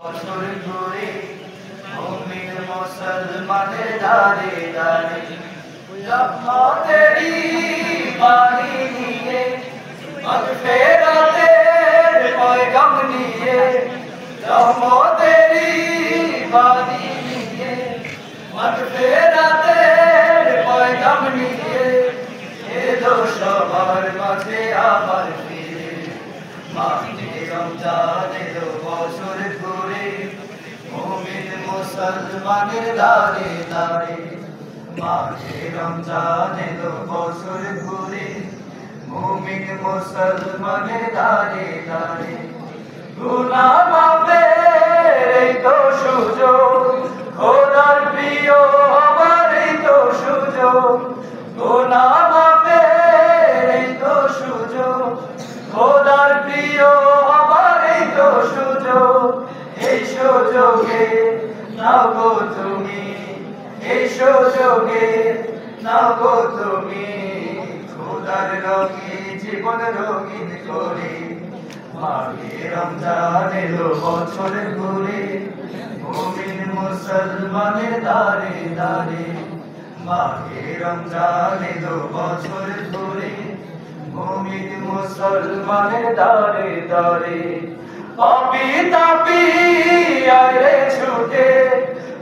বছর ঘুরে মুমিন মুসলমানের দাঁড়ে দাঁড়ে রহমতেরই বাণী নিয়ে মাগফিরাতের পয়গাম নিয়ে রহমতেরই বাণী নিয়ে মাগফিরাতের পয়গাম নিয়ে এলো সবার মাঝে আবার ফিরে মাহে রমজান এলো বছর ঘুরে মুমিন মুসলমানের দাঁড়ে দাঁড়ে মাহে রমজান এলো বছর ঘুরে মুমিন মুসলমানের দাঁড়ে দাঁড়ে গুনাহ মাফের এই তো সুযোগ খোদার প্রিয় হবার এই তো সুযোগ গুনাহ মাফের এই তো সুযোগ খোদার প্রিয় হবার এই তো সুযোগ এই সুযোগে নাও গো তুমি এই সুযোগে নাও গো তুমি খোদার রঙে জীবন রঙিন করে মাহে রমজান এলো বছর ঘুরে মুমিন মুসলমানের দাঁড়ে দাঁড়ে মাহে রমজান এলো বছর ঘুরে মুমিন মুসলমানের দাঁড়ে দাঁড়ে পাপী তাপী আরে ছুটে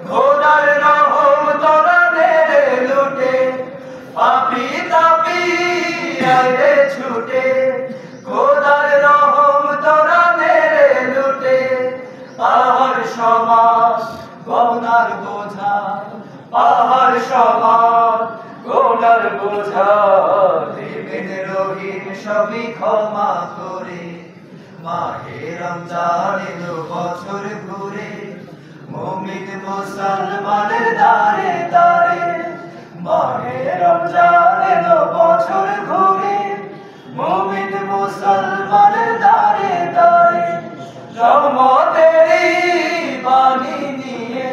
খোদার রহম তোরা নেড়ে লুটে পাপী তাপী আরে ছুটে খোদার রহম তোরা নেড়ে লুটে পাহাড় সমাজ গহনার বোঝা পাহাড় সমাজ গহনার বোঝা দেবেন রহিম সবই ক্ষমা করে মাহে রমজান এলো বছর ঘুরে মুমিন মুসলমানের দাঁড়ে দাঁড়ে মাহে রমজান এলো বছর ঘুরে মুমিন মুসলমানের দাঁড়ে দাঁড়ে রহমতেরই বাণী নিয়ে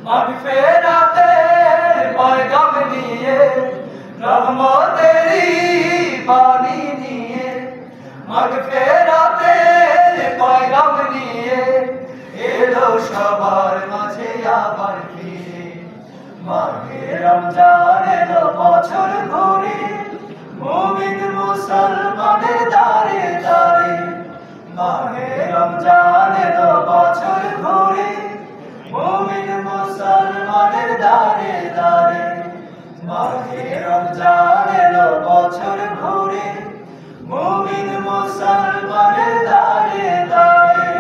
মাগফিরাতের পয়গাম নিয়ে রহমতেরই বাণী নিয়ে মাগফিরাতের পয়গাম নিয়ে এলো সবার মাঝে আবার ফিরে মাহে রমজান এলো বছর ঘুরে মুমিন মুসলমানের দাঁড়ে দাঁড়ে মাহে রমজান এলো বছর ঘুরে মুমিন মুসলমানের দাঁড়ে দাঁড়ে মাহে রমজান এলো বছর ঘুরে মুমিন মুসলমানের দাঁড়ে দাঁড়ে।